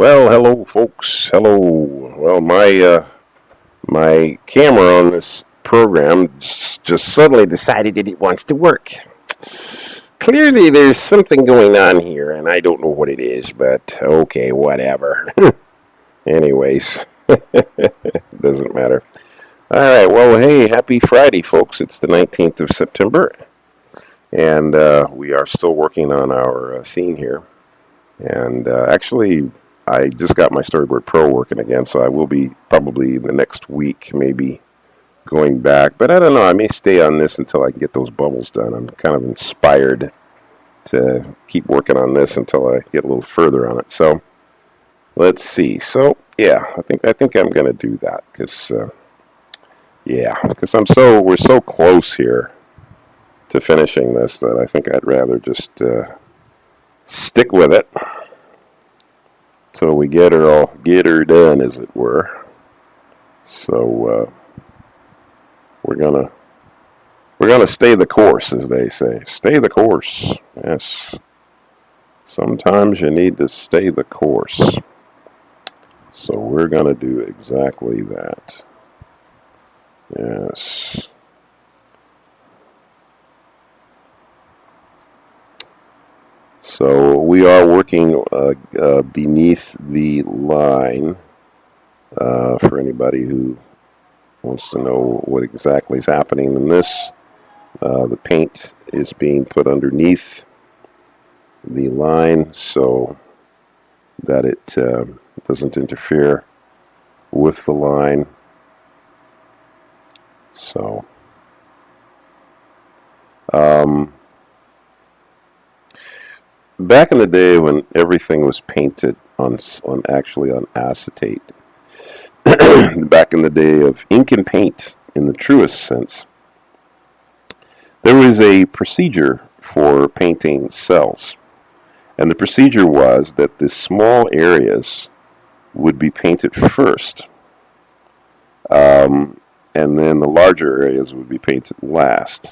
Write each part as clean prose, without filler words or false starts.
Well, hello, folks. Hello. Well, my camera on this program just suddenly decided that it wants to work. Clearly, there's something going on here, and I don't know what it is, but okay, whatever. Anyways, doesn't matter. All right. Well, hey, happy Friday, folks. It's the 19th of September, and we are still working on our scene here. And actually, I just got my Storyboard Pro working again, so I will be probably the next week maybe going back. But I don't know. I may stay on this until I can get those bubbles done. I'm kind of inspired to keep working on this until I get a little further on it. So let's see. So yeah, I think I'm gonna do that because we're so close here to finishing this that I think I'd rather just stick with it till we get her done, as it were. So we're gonna stay the course, as they say. Stay the course. Yes. Sometimes you need to stay the course. So we're gonna do exactly that. Yes. So we are working beneath the line for anybody who wants to know what exactly is happening in this. The paint is being put underneath the line so that it doesn't interfere with the line. So back in the day when everything was painted on acetate, back in the day of ink and paint in the truest sense, there was a procedure for painting cells. And the procedure was that the small areas would be painted first, and then the larger areas would be painted last.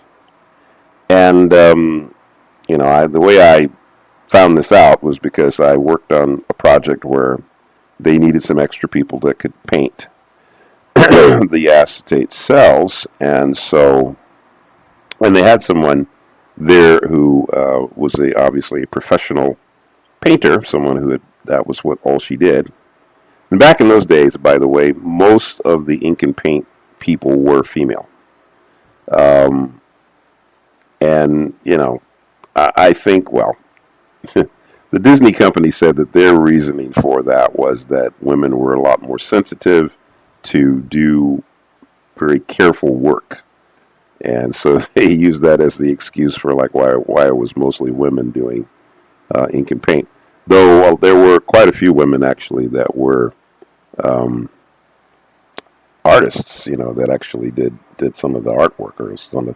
And the way I found this out was because I worked on a project where they needed some extra people that could paint the acetate cells, and they had someone there who was obviously a professional painter, someone that was all she did. And back in those days, by the way, most of the ink and paint people were female. And I think, well, the Disney company said that their reasoning for that was that women were a lot more sensitive to do very careful work. And so they used that as the excuse for why it was mostly women doing ink and paint. Though there were quite a few women actually that were artists, that actually did some of the artwork, or some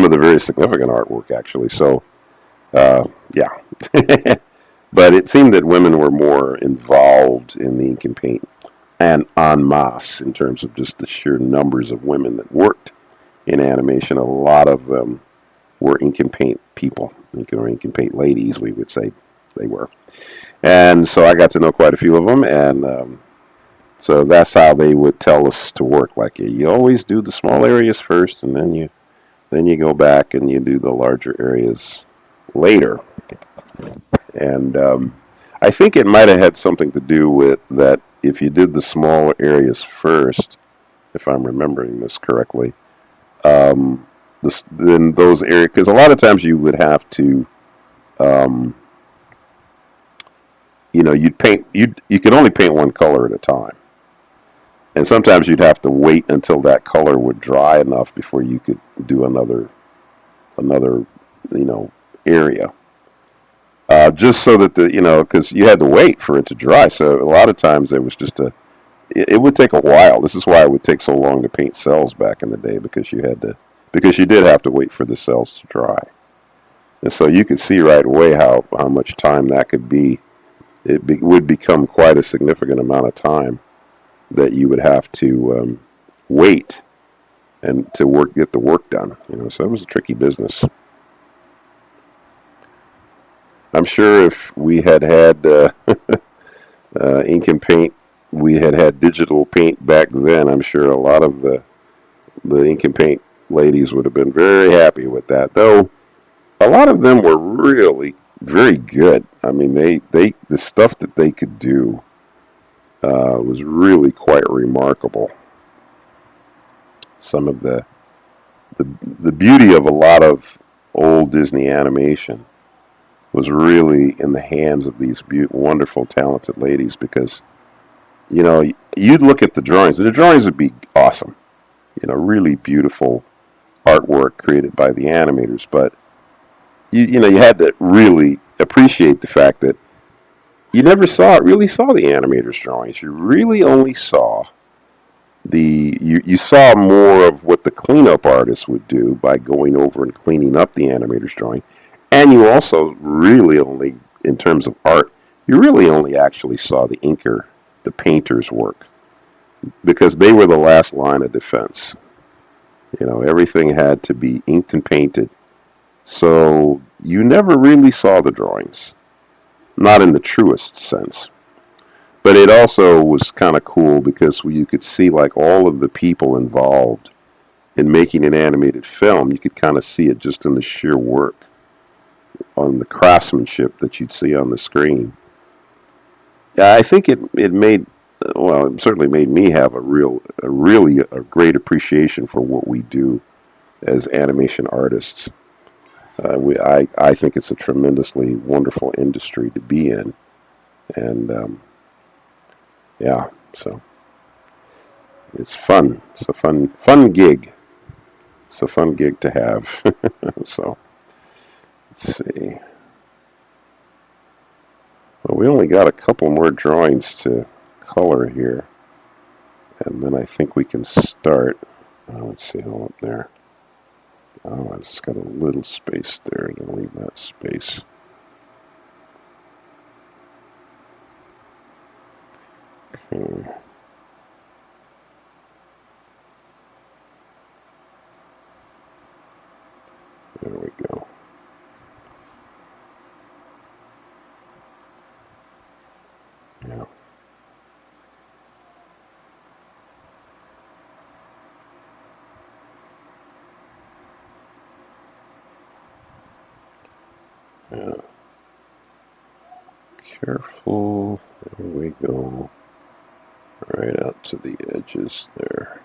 of the very significant artwork actually. So yeah. But it seemed that women were more involved in the ink and paint, and en masse in terms of just the sheer numbers of women that worked in animation. A lot of them were ink and paint people, ink and paint ladies, we would say they were. And so I got to know quite a few of them, and so that's how they would tell us to work. Like, you always do the small areas first, and then you go back and you do the larger areas later. And I think it might have had something to do with that. If you did the small areas first, if I'm remembering this correctly, then those areas, because a lot of times you would have to, you'd paint, you could only paint one color at a time, and sometimes you'd have to wait until that color would dry enough before you could do another area. Just so that because you had to wait for it to dry. So a lot of times it was just it would take a while. This is why it would take so long to paint cells back in the day, because you did have to wait for the cells to dry. And so you could see right away how much time that could be. Would become quite a significant amount of time that you would have to wait and to get the work done. So it was a tricky business. I'm sure if we had ink and paint. We had digital paint back then. I'm sure a lot of the ink and paint ladies would have been very happy with that. Though a lot of them were really very good. I mean, they the stuff that they could do was really quite remarkable. Some of the beauty of a lot of old Disney animation was really in the hands of these wonderful, talented ladies because, you know, you'd look at the drawings, and the drawings would be awesome. You know, really beautiful artwork created by the animators, but you know, you had to really appreciate the fact that you never really saw the animators' drawings. You really only saw you saw more of what the cleanup artists would do by going over and cleaning up the animator's drawing. And you also really only, in terms of art, you really only actually saw the inker, the painter's work, because they were the last line of defense. You know, everything had to be inked and painted. So you never really saw the drawings, not in the truest sense. But it also was kind of cool because you could see like all of the people involved in making an animated film. You could kind of see it just in the sheer work, on the craftsmanship that you'd see on the screen. Yeah, I think it made, well, it certainly made me have a great appreciation for what we do as animation artists. I think it's a tremendously wonderful industry to be in, and yeah, so it's fun. It's a fun gig. It's a fun gig to have. So let's see. Well, we only got a couple more drawings to color here, and then I think we can start. Let's see, hold up there. Oh, it's got a little space there. Don't leave that space. Okay. There we go. Yeah. Yeah. Careful. There we go. Right out to the edges there.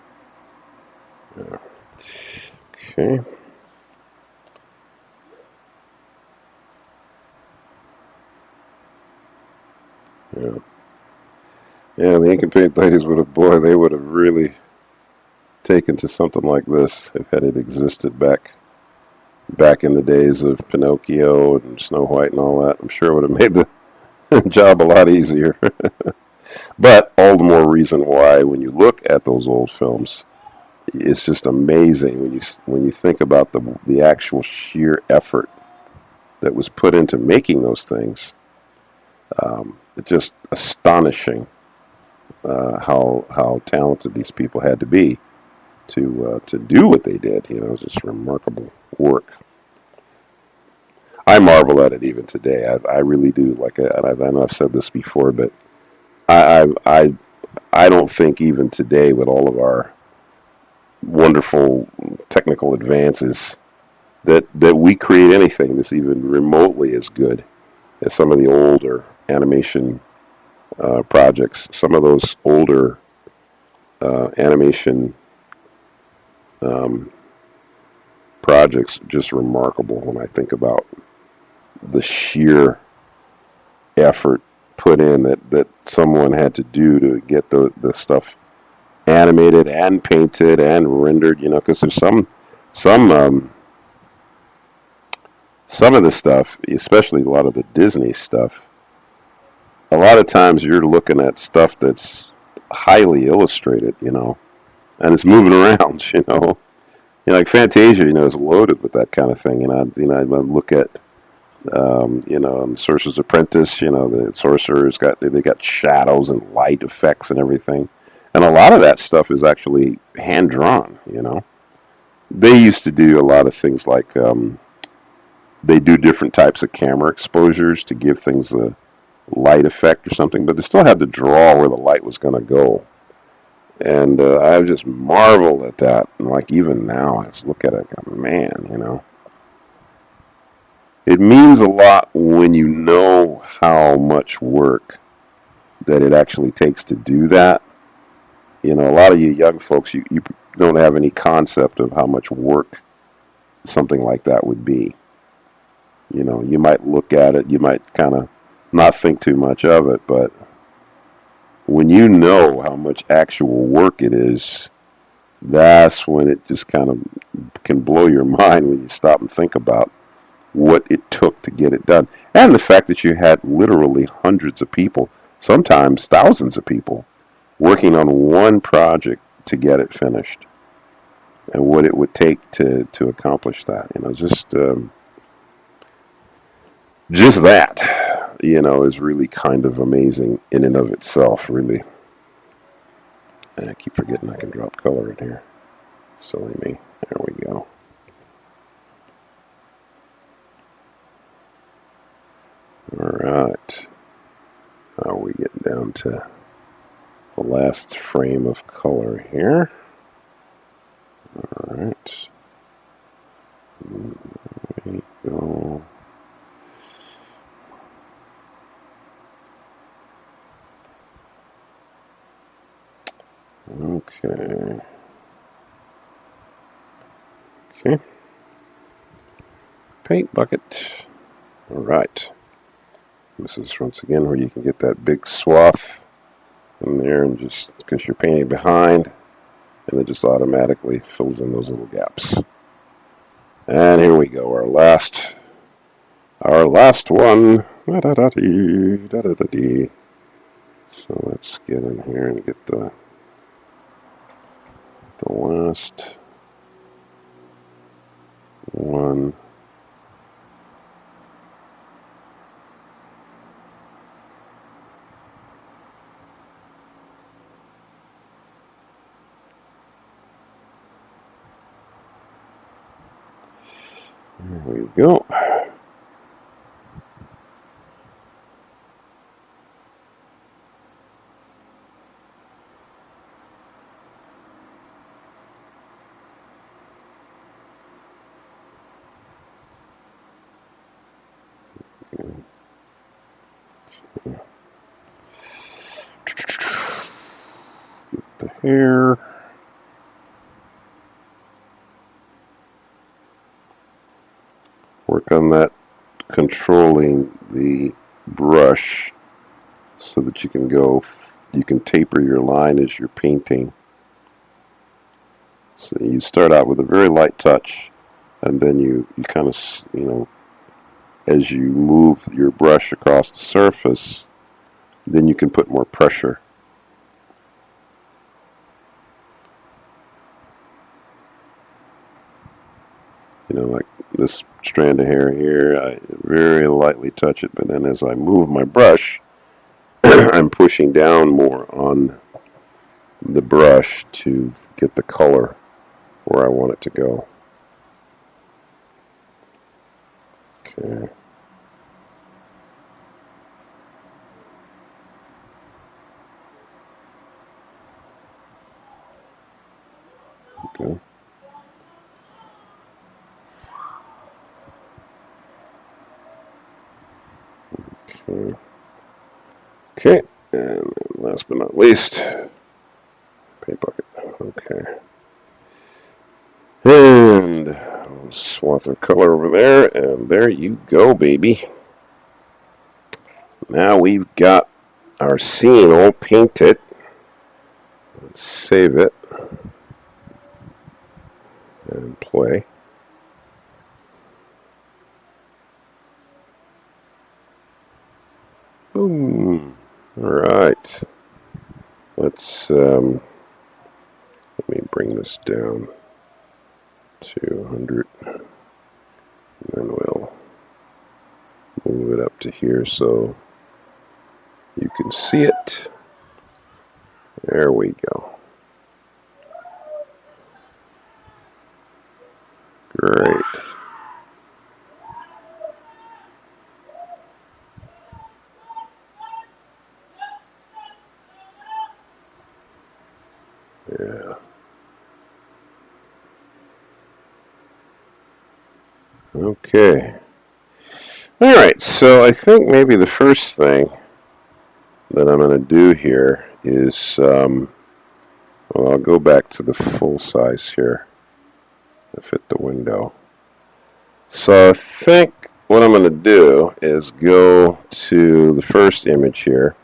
Yeah. Okay. Yeah. Yeah, the ink and paint ladies would have, boy, they would have really taken to something like this if had it existed back in the days of Pinocchio and Snow White and all that. I'm sure it would have made the job a lot easier. But all the more reason why, when you look at those old films, it's just amazing when you think about the actual sheer effort that was put into making those things. It's just astonishing how talented these people had to be to do what they did. You know, it's just remarkable work. I marvel at it even today. I really do. I know I've said this before, but I don't think even today, with all of our wonderful technical advances, that we create anything that's even remotely as good as some of the older animation projects. Some of those older animation projects are just remarkable when I think about the sheer effort put in that someone had to do to get the stuff animated and painted and rendered. You know, because there's some of the stuff, especially a lot of the Disney stuff, a lot of times you're looking at stuff that's highly illustrated, you know, and it's moving around, you know. You know, like Fantasia, you know, is loaded with that kind of thing. And I look at, you know, Sorcerer's Apprentice. You know, the sorcerers they got shadows and light effects and everything, and a lot of that stuff is actually hand drawn. You know, they used to do a lot of things like they do different types of camera exposures to give things a light effect or something, but they still had to draw where the light was going to go. And I just marveled at that. And like even now, I just look at it, and go, man, you know, it means a lot when you know how much work that it actually takes to do that. You know, a lot of you young folks, you don't have any concept of how much work something like that would be. You know, you might look at it, you might kind of not think too much of it, but when you know how much actual work it is, that's when it just kind of can blow your mind when you stop and think about what it took to get it done. And the fact that you had literally hundreds of people, sometimes thousands of people, working on one project to get it finished. And what it would take to accomplish that. You know, just that, you know, is really kind of amazing in and of itself, really. And I keep forgetting I can drop color in here. Silly me. There we go. Alright. Now we get down to the last frame of color here. Alright. There we go. Okay. Okay. Paint bucket. Alright. This is once again where you can get that big swath in there and just because you're painting behind and it just automatically fills in those little gaps. And here we go, our last one. So let's get in here and get the last one. There we go. Get the hair. Work on that, controlling the brush so that you can taper your line as you're painting. So you start out with a very light touch, and then you kind of, you know, as you move your brush across the surface, then you can put more pressure. You know, like this strand of hair here, I very lightly touch it, but then as I move my brush, I'm pushing down more on the brush to get the color where I want it to go. Okay. Okay. Okay. Okay. And last but not least, paint bucket. Okay. And I'll swath our color over there, and there you go, baby. Now we've got our scene all painted. Let's save it and play. Boom. All right. Let me bring this down to 100, and then we'll move it up to here so you can see it. There we go. Great. Yeah. Okay. All right. So I think maybe the first thing that I'm going to do here is, well, I'll go back to the full size here to fit the window. So I think what I'm going to do is go to the first image here.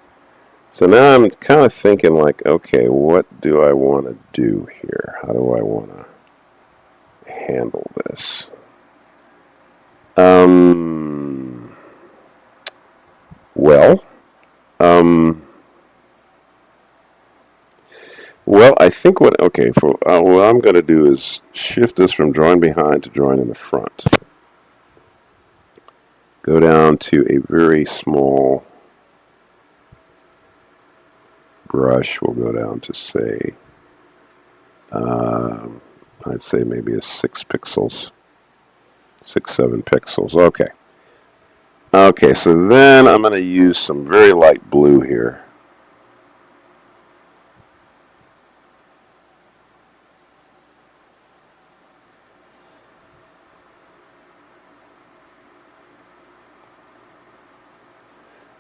So now I'm kind of thinking like, okay, what do I want to do here? How do I want to handle this? Well, um, well, I think what I'm going to do is shift this from drawing behind to drawing in the front. Go down to a very small brush. We'll go down to say, I'd say maybe a 6 pixels, 6, 7 pixels. Okay. Okay, so then I'm going to use some very light blue here.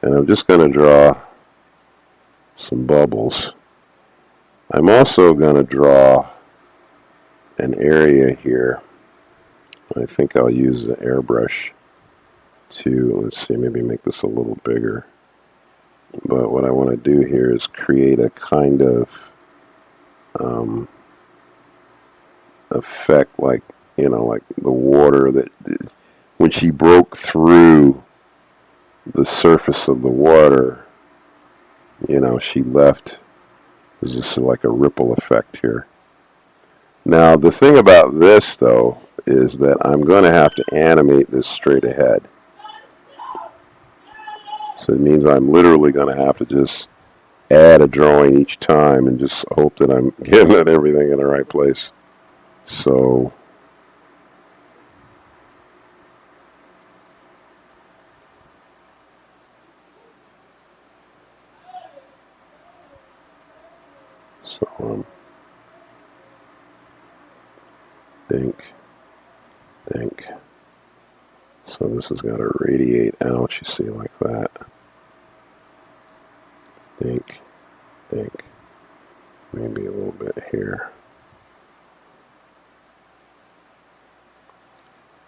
And I'm just going to draw some bubbles. I'm also going to draw an area here. I think I'll use the airbrush to, let's see, maybe make this a little bigger. But what I want to do here is create a kind of effect like, like the water that, when she broke through the surface of the water, she left. There's just like a ripple effect here. Now, the thing about this, though, is that I'm going to have to animate this straight ahead. So it means I'm literally going to have to just add a drawing each time and just hope that I'm getting everything in the right place. So think. So this has got to radiate out, you see, like that. Think. Maybe a little bit here.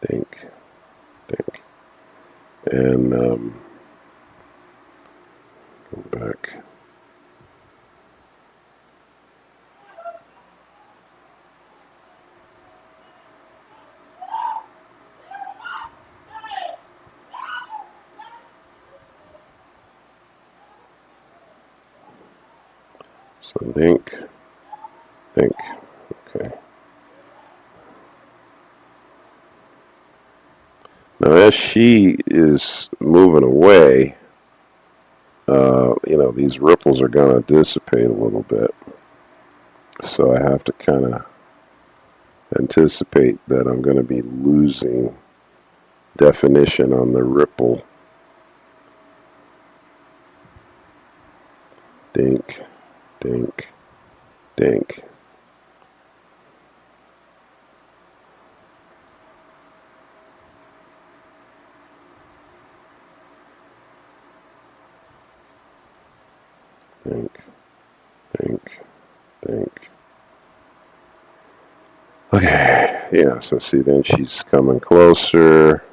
Think. And go back. So think. Okay. Now as she is moving away, these ripples are going to dissipate a little bit. So I have to kind of anticipate that I'm going to be losing definition on the ripple. Think. Okay, yeah, so see, then she's coming closer.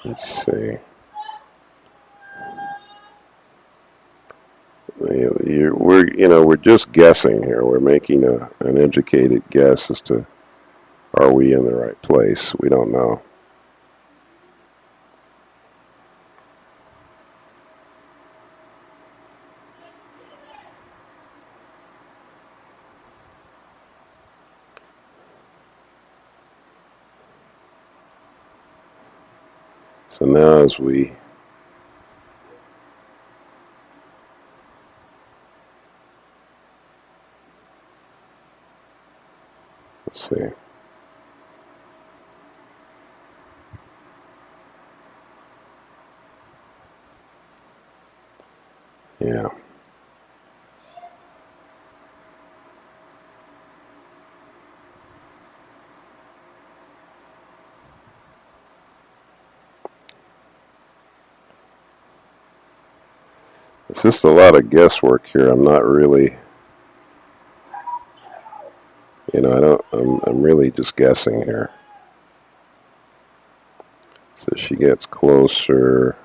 Let's see. We're just guessing here. We're making an educated guess as to, are we in the right place? We don't know. So now as we let's see. Yeah. It's just a lot of guesswork here. I'm not really, I'm really just guessing here. So she gets closer,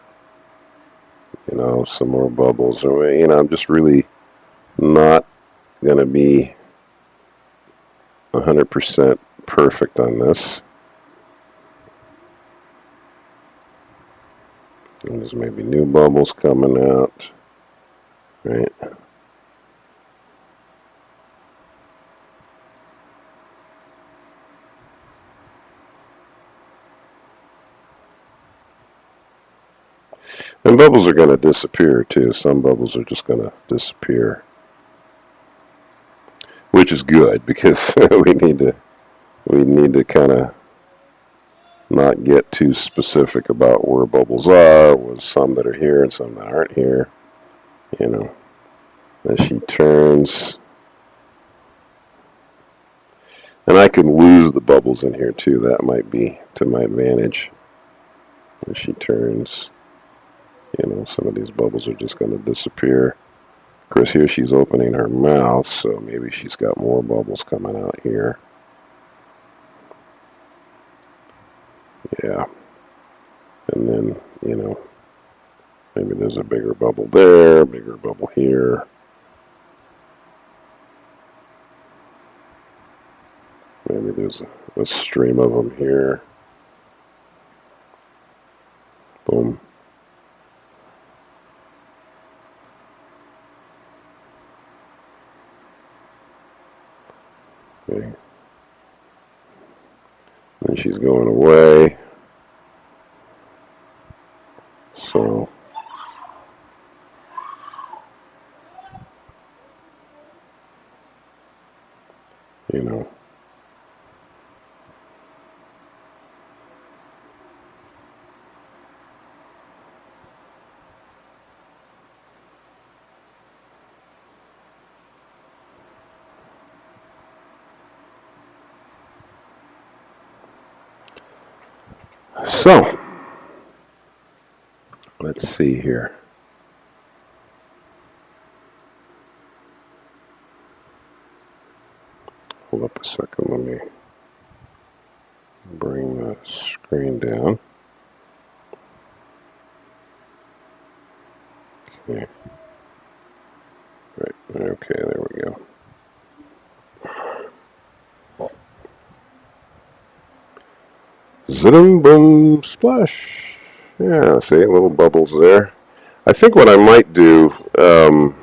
some more bubbles. I'm just really not going to be 100% perfect on this. And there's maybe new bubbles coming out, right? And bubbles are going to disappear too. Some bubbles are just going to disappear, which is good because we need to kind of not get too specific about where bubbles are. With some that are here and some that aren't here. As she turns, and I can lose the bubbles in here too. That might be to my advantage. As she turns, some of these bubbles are just going to disappear. Of course, here she's opening her mouth, so maybe she's got more bubbles coming out here. Yeah. And then, maybe there's a bigger bubble there, bigger bubble here. Maybe there's a stream of them here. Boom. Okay. And she's going away. So, So, let's see here. Hold up a second. Let me bring the screen down. Okay. Right. Okay, there we go. Zoom, boom, splash. Yeah, see, little bubbles there. I think what I might do, I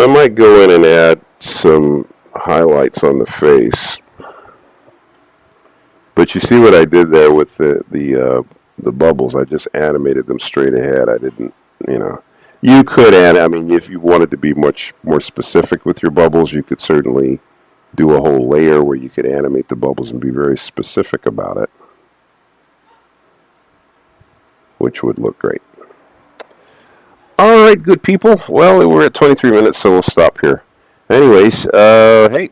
might go in and add some highlights on the face. But you see what I did there with the bubbles? I just animated them straight ahead. I didn't, You could add, if you wanted to be much more specific with your bubbles, you could certainly do a whole layer where you could animate the bubbles and be very specific about it, which would look great. All right, good people. Well, we're at 23 minutes, so we'll stop here. Anyways, hey,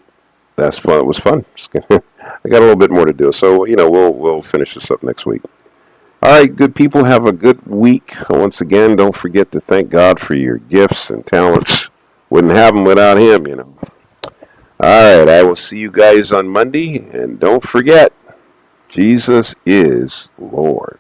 that's fun. It was fun. I got a little bit more to do, so we'll finish this up next week. All right, good people. Have a good week. Once again, don't forget to thank God for your gifts and talents. Wouldn't have them without Him, All right, I will see you guys on Monday, and don't forget, Jesus is Lord.